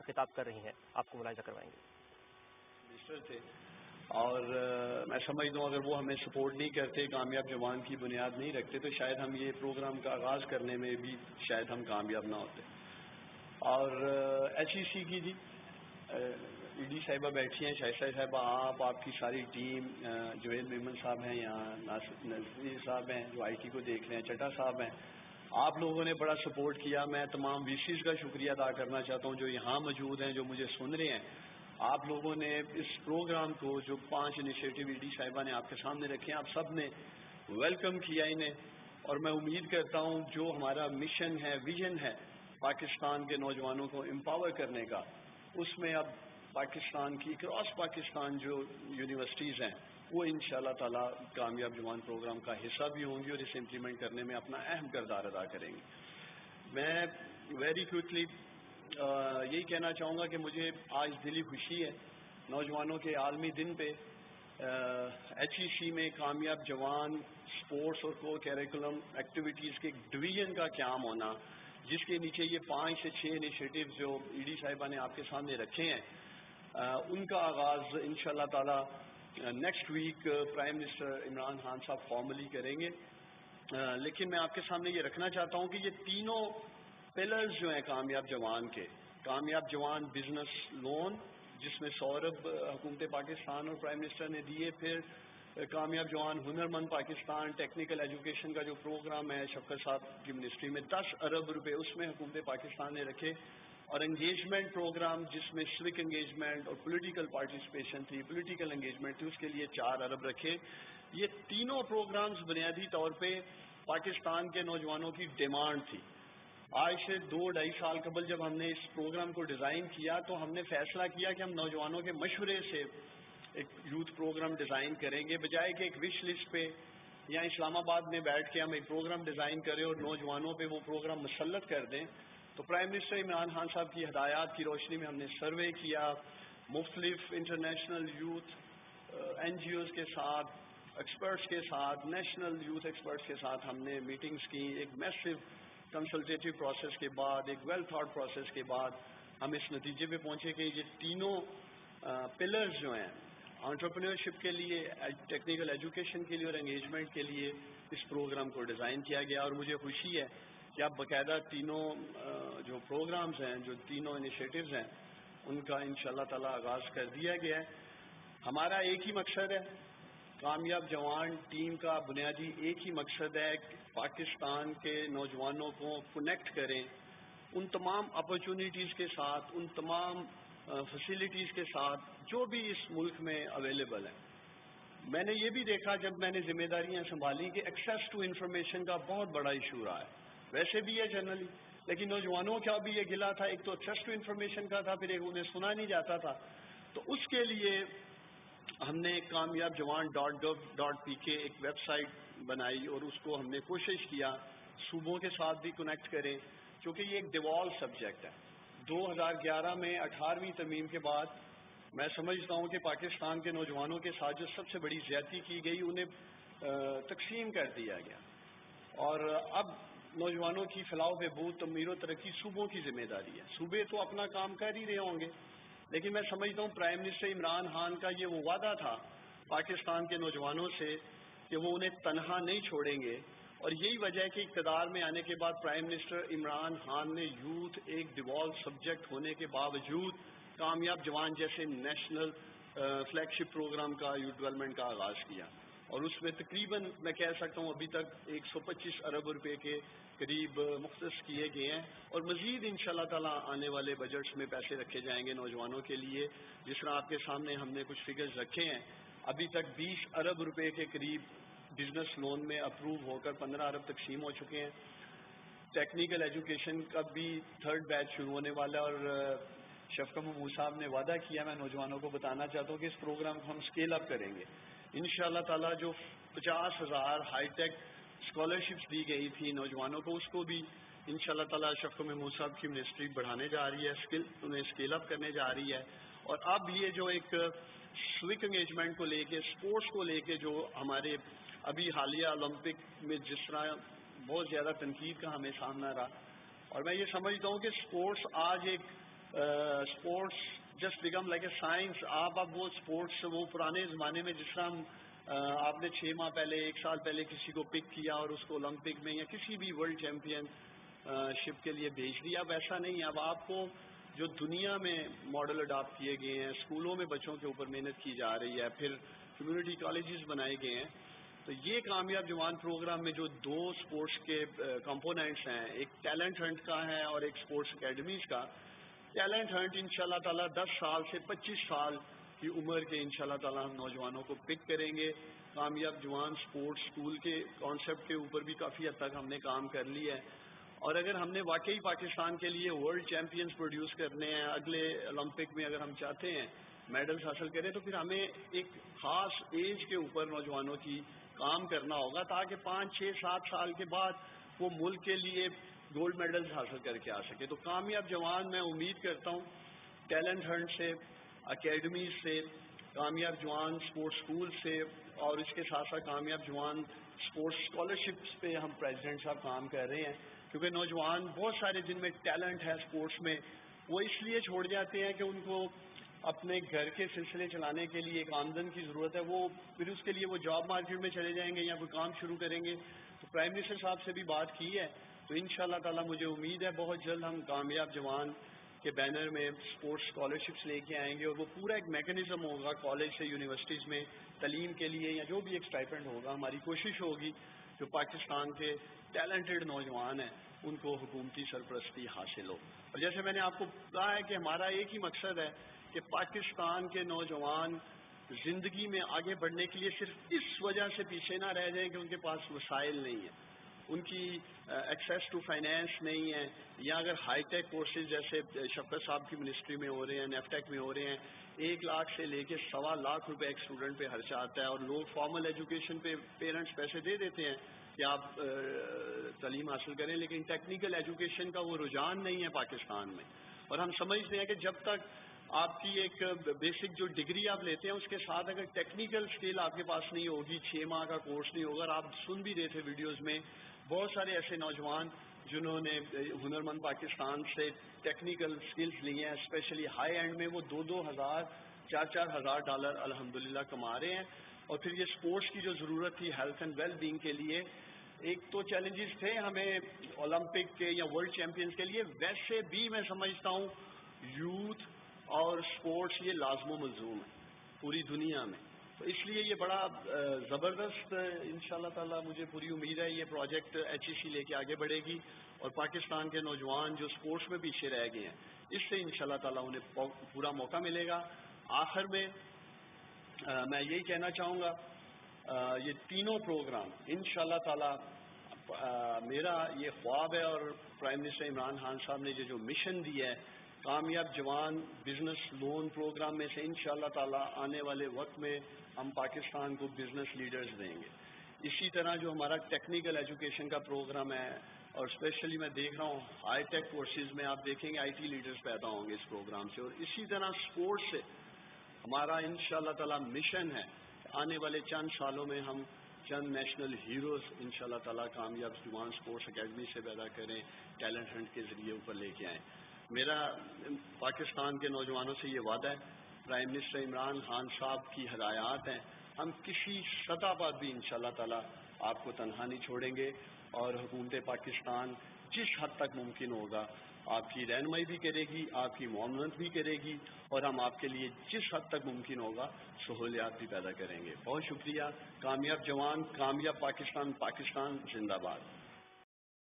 خطاب کر رہی ہیں، آپ کو ملاحظہ کروائیں گے. منسٹر تھے اور میں سمجھتا ہوں اگر وہ ہمیں سپورٹ نہیں کرتے، کامیاب جوان کی بنیاد نہیں رکھتے، تو شاید ہم یہ پروگرام کا آغاز کرنے میں بھی شاید ہم کامیاب نہ ہوتے. اور ایچ ای سی کی جی ای ڈی صاحبہ بیٹھی ہیں، شائستہ صاحبہ، آپ کی ساری ٹیم، جوید میمن صاحب ہیں یہاں، ناصر صاحب ہیں جو آئی ٹی کو دیکھ رہے ہیں، چٹا صاحب ہیں، آپ لوگوں نے بڑا سپورٹ کیا. میں تمام وی سیز کا شکریہ ادا کرنا چاہتا ہوں جو یہاں موجود ہیں، جو مجھے سن رہے ہیں. آپ لوگوں نے اس پروگرام کو، جو 5 انیشیٹو ای ڈی صاحبہ نے آپ کے سامنے رکھے ہیں، آپ سب نے ویلکم کیا انہیں. اور میں امید کرتا ہوں جو ہمارا مشن ہے، ویژن ہے پاکستان کے نوجوانوں کو امپاور کرنے کا، اس میں اب پاکستان کی اکراس پاکستان جو یونیورسٹیز ہیں وہ انشاءاللہ تعالی کامیاب جوان پروگرام کا حصہ بھی ہوں گی اور اسے امپلیمنٹ کرنے میں اپنا اہم کردار ادا کریں گی. میں ویری کوئکلی یہی کہنا چاہوں گا کہ مجھے آج دلی خوشی ہے نوجوانوں کے عالمی دن پہ ایچ ای سی میں کامیاب جوان اسپورٹس اور کو کیریکولم ایکٹیویٹیز کے ایک ڈویژن کا قیام ہونا، جس کے نیچے یہ 5 سے 6 انیشیٹو جو ای ڈی صاحبہ نے آپ کے سامنے رکھے ہیں، ان کا آغاز انشاءاللہ تعالی next week prime minister Imran Khan صاحب فارملی کریں گے. لیکن میں آپ کے سامنے یہ رکھنا چاہتا ہوں کہ یہ تینوں پلرز جو ہیں کامیاب جوان کے، کامیاب جوان بزنس لون جس میں 100 ارب حکومت پاکستان اور پرائم منسٹر نے دیے، پھر کامیاب جوان ہنرمند پاکستان ٹیکنیکل ایجوکیشن کا جو پروگرام ہے شفقت صاحب کی منسٹری میں 10 ارب روپے اس میں حکومت پاکستان نے رکھے، اور انگیجمنٹ پروگرام جس میں سوک انگیجمنٹ اور پولیٹیکل پارٹیسپیشن تھی، پولیٹیکل انگیجمنٹ تھی، اس کے لیے 4 ارب رکھے. یہ تینوں پروگرامز بنیادی طور پہ پاکستان کے نوجوانوں کی ڈیمانڈ تھی. آج سے 2-2.5 سال قبل جب ہم نے اس پروگرام کو ڈیزائن کیا تو ہم نے فیصلہ کیا کہ ہم نوجوانوں کے مشورے سے ایک یوتھ پروگرام ڈیزائن کریں گے، بجائے کہ ایک وش لسٹ پہ یا اسلام آباد میں بیٹھ کے ہم ایک پروگرام ڈیزائن کریں اور نوجوانوں پہ وہ پروگرام مسلط کر دیں. تو پرائم منسٹر عمران خان صاحب کی ہدایات کی روشنی میں ہم نے سروے کیا، مختلف international youth N G Os کے ساتھ، ایکسپرٹس کے ساتھ، نیشنل یوتھ ایکسپرٹس کے ساتھ ہم نے میٹنگز کی. ایک میسو کنسلٹیٹیو پروسیس کے بعد، ایک ویل تھاٹ پروسیس کے بعد ہم اس نتیجے پہ پہنچے کہ یہ تینوں پلرز جو ہیں انٹرپرینورشپ کے لیے، ٹیکنیکل ایجوکیشن کے لیے اور انگیجمنٹ کے لیے اس پروگرام کو ڈیزائن کیا گیا. اور مجھے خوشی ہے کہ اب باقاعدہ تینوں جو پروگرامز ہیں، جو تینوں انیشیٹوز ہیں، ان کا انشاءاللہ تعالی آغاز کر دیا گیا ہے. ہمارا ایک ہی مقصد ہے، کامیاب جوان ٹیم کا بنیادی ایک ہی مقصد ہے کہ پاکستان کے نوجوانوں کو کنیکٹ کریں ان تمام اپرچونیٹیز کے ساتھ، ان تمام فیسلٹیز کے ساتھ جو بھی اس ملک میں اویلیبل ہیں. میں نے یہ بھی دیکھا جب میں نے ذمہ داریاں سنبھالی کہ ایکسیس ٹو انفارمیشن کا بہت بڑا ایشو رہا ہے، ویسے بھی ہے جنرلی، لیکن نوجوانوں کا بھی یہ گلا تھا، ایک تو ایکسیس ٹو انفارمیشن کا تھا، پھر ایک انہیں سنا نہیں جاتا تھا. تو اس کے لیے ہم نے کامیاب جوان .gov.pk ایک ویب سائٹ بنائی اور اس کو ہم نے کوشش کیا صوبوں کے ساتھ بھی کنیکٹ کریں، کیونکہ یہ ایک ڈیوالو سبجیکٹ ہے. 2011 میں 18ویں ترمیم کے بعد میں سمجھتا ہوں کہ پاکستان کے نوجوانوں کے ساتھ جو سب سے بڑی زیادتی کی گئی انہیں تقسیم کر دیا گیا، اور اب نوجوانوں کی فلاح و بہبود، تعمیر و ترقی صوبوں کی ذمہ داری ہے. صوبے تو اپنا کام کر ہی رہے ہوں گے، لیکن میں سمجھتا ہوں پرائم منسٹر عمران خان کا یہ وہ وعدہ تھا پاکستان کے نوجوانوں سے کہ وہ انہیں تنہا نہیں چھوڑیں گے. اور یہی وجہ ہے کہ اقتدار میں آنے کے بعد پرائم منسٹر عمران خان نے یوتھ ایک ڈیوالو سبجیکٹ ہونے کے باوجود کامیاب جوان جیسے نیشنل فلیگ شپ پروگرام کا یوتھ ڈیولپمنٹ کا آغاز کیا، اور اس میں تقریباً میں کہہ سکتا ہوں ابھی تک 125 ارب روپے کے قریب مختص کیے گئے ہیں، اور مزید انشاءاللہ تعالی آنے والے بجٹس میں پیسے رکھے جائیں گے نوجوانوں کے لیے. جس طرح آپ کے سامنے ہم نے کچھ فگرز رکھے ہیں، ابھی تک 20 ارب روپے کے قریب بزنس لون میں اپروو ہو کر 15 ارب تقسیم ہو چکے ہیں. ٹیکنیکل ایجوکیشن کا بھی 3rd بیچ شروع ہونے والا ہے، اور شفقت محمود صاحب نے وعدہ کیا، میں نوجوانوں کو بتانا چاہتا ہوں کہ اس پروگرام کو ہم اسکیل اپ کریں گے انشاءاللہ تعالی. جو 50,000 ہائی ٹیک اسکالرشپس دی گئی تھی نوجوانوں کو، اس کو بھی انشاءاللہ تعالی شفقت محمود صاحب کی منسٹری بڑھانے جا رہی ہے، انہیں اسکیل اپ کرنے جا رہی ہے. اور اب یہ جو ایک سوک انگیجمنٹ کو لے کے، اسپورٹس کو لے کے جو ہمارے ابھی حالیہ اولمپک میں جس طرح بہت زیادہ تنقید کا ہمیں سامنا رہا، اور میں یہ سمجھتا ہوں کہ اسپورٹس آج ایک sports just become like a science. آپ اب وہ اسپورٹس وہ پرانے زمانے میں جس طرح ہم آپ نے 6 ماہ پہلے 1 سال پہلے کسی کو پک کیا اور اس کو اولمپک میں یا کسی بھی ورلڈ چیمپئن شپ کے لیے بھیج دیا, اب ایسا نہیں ہے. اب آپ کو جو دنیا میں ماڈل اڈاپٹ کیے گئے ہیں, اسکولوں میں بچوں کے اوپر محنت کی جا رہی ہے, پھر کمیونٹی کالجز بنائے گئے ہیں. تو یہ کامیاب جوان پروگرام میں جو 2 اسپورٹس کے کمپوننٹس ہیں, ایک ٹیلنٹ ہنٹ کا ہے اور ایک اسپورٹس اکیڈمیز کا. ٹیلنٹ ہنٹ انشاءاللہ تعالیٰ 10 سال سے 25 سال کی عمر کے انشاءاللہ تعالیٰ ہم نوجوانوں کو پک کریں گے. کامیاب جوان اسپورٹس اسکول کے کانسیپٹ کے اوپر بھی کافی حد تک ہم نے کام کر لیا ہے, اور اگر ہم نے واقعی پاکستان کے لیے ورلڈ چیمپئنز پروڈیوس کرنے ہیں, اگلے اولمپک میں اگر ہم چاہتے ہیں میڈلز حاصل کریں, تو پھر ہمیں ایک خاص ایج کے اوپر نوجوانوں کی کام کرنا ہوگا, تاکہ 5 6 7 سال کے بعد وہ ملک کے لیے گولڈ میڈلز حاصل کر کے آ سکے. تو کامیاب جوان میں امید کرتا ہوں ٹیلنٹ ہنٹ سے, اکیڈمیز سے, کامیاب جوان اسپورٹس اسکول سے, اور اس کے ساتھ ساتھ کامیاب جوان اسپورٹس اسکالرشپس پہ ہم پریزیڈنٹ صاحب کام کر رہے ہیں. کیونکہ نوجوان بہت سارے جن میں ٹیلنٹ ہے اسپورٹس میں, وہ اس لیے چھوڑ جاتے ہیں کہ ان کو اپنے گھر کے سلسلے چلانے کے لیے ایک آمدن کی ضرورت ہے, وہ پھر اس کے لیے وہ جاب مارکیٹ میں چلے جائیں گے یا کوئی کام شروع کریں گے. تو پرائم منسٹر صاحب سے بھی بات کی ہے, تو انشاءاللہ تعالیٰ مجھے امید ہے بہت جلد ہم کامیاب جوان کے بینر میں اسپورٹس اسکالرشپس لے کے آئیں گے, اور وہ پورا ایک میکینزم ہوگا کالج سے یونیورسٹیز میں تعلیم کے لیے, یا جو بھی ایک اسٹائپنڈ ہوگا. ہماری کوشش ہوگی جو پاکستان کے ٹیلنٹڈ نوجوان ہیں ان کو حکومتی سرپرستی حاصل ہو. اور جیسے میں نے آپ کو کہا ہے کہ ہمارا ایک ہی مقصد ہے کہ پاکستان کے نوجوان زندگی میں آگے بڑھنے کے لیے صرف اس وجہ سے پیچھے نہ رہ جائیں کہ ان کے پاس وسائل نہیں ہیں, ان کی ایکسیس ٹو فائنینس نہیں ہے, یا اگر ہائی ٹیک کورسز جیسے شفقت صاحب کی منسٹری میں ہو رہے ہیں, نیفٹیک میں ہو رہے ہیں, 1 لاکھ سے لے کے 1.25 لاکھ روپے ایک اسٹوڈنٹ پہ خرچہ آتا ہے, اور لوگ فارمل ایجوکیشن پہ پیرنٹس پیسے دے دیتے ہیں کہ آپ تعلیم حاصل کریں, لیکن ٹیکنیکل ایجوکیشن کا وہ رجحان نہیں ہے پاکستان میں. اور ہم سمجھتے ہیں کہ جب تک آپ کی ایک بیسک جو ڈگری آپ لیتے ہیں اس کے ساتھ اگر ٹیکنیکل اسکل آپ کے پاس نہیں ہوگی, 6 ماہ کا کورس نہیں ہوگا. اور آپ سن بھی رہے تھے ویڈیوز میں بہت سارے ایسے نوجوان جنہوں نے ہنرمند پاکستان سے ٹیکنیکل اسکلس لی ہیں, اسپیشلی ہائی اینڈ میں وہ 2-2 ہزار 4-4 ہزار ڈالر الحمدللہ کما رہے ہیں. اور پھر یہ اسپورٹس کی جو ضرورت تھی ہیلتھ اینڈ ویل بینگ کے لیے, ایک تو چیلنجز تھے ہمیں اولمپک کے یا ورلڈ چیمپئنز کے لیے, ویسے بھی میں سمجھتا ہوں یوتھ اور اسپورٹس یہ لازم و ملزوم ہے پوری دنیا میں. تو اس لیے یہ بڑا زبردست انشاءاللہ تعالیٰ مجھے پوری امید ہے یہ پروجیکٹ HEC لے کے آگے بڑھے گی, اور پاکستان کے نوجوان جو اسپورٹس میں پیچھے رہ گئے ہیں اس سے انشاءاللہ تعالیٰ انہیں پورا موقع ملے گا. آخر میں میں یہی کہنا چاہوں گا, یہ تینوں پروگرام انشاءاللہ تعالیٰ میرا یہ خواب ہے, اور پرائم منسٹر عمران خان صاحب نے جو مشن دیا ہے کامیاب جوان بزنس لون پروگرام میں سے انشاءاللہ تعالیٰ آنے والے وقت میں ہم پاکستان کو بزنس لیڈرز دیں گے. اسی طرح جو ہمارا ٹیکنیکل ایجوکیشن کا پروگرام ہے, اور اسپیشلی میں دیکھ رہا ہوں ہائی ٹیک کورسز میں آپ دیکھیں گے IT لیڈرز پیدا ہوں گے اس پروگرام سے. اور اسی طرح اسپورٹس سے ہمارا انشاءاللہ تعالیٰ مشن ہے آنے والے چند سالوں میں ہم چند نیشنل ہیروز انشاءاللہ تعالیٰ کامیاب جوان اسپورٹس اکیڈمی سے پیدا کریں, ٹیلنٹ ہنٹ کے ذریعے اوپر لے کے آئیں. میرا پاکستان کے نوجوانوں سے یہ وعدہ ہے, پرائم منسٹر عمران خان صاحب کی ہدایات ہیں, ہم کسی سطح پر بھی انشاءاللہ تعالیٰ آپ کو تنہا نہیں چھوڑیں گے, اور حکومت پاکستان جس حد تک ممکن ہوگا آپ کی رہنمائی بھی کرے گی, آپ کی معاونت بھی کرے گی, اور ہم آپ کے لیے جس حد تک ممکن ہوگا سہولیات بھی پیدا کریں گے. بہت شکریہ. کامیاب جوان, کامیاب پاکستان, پاکستان زندہ باد.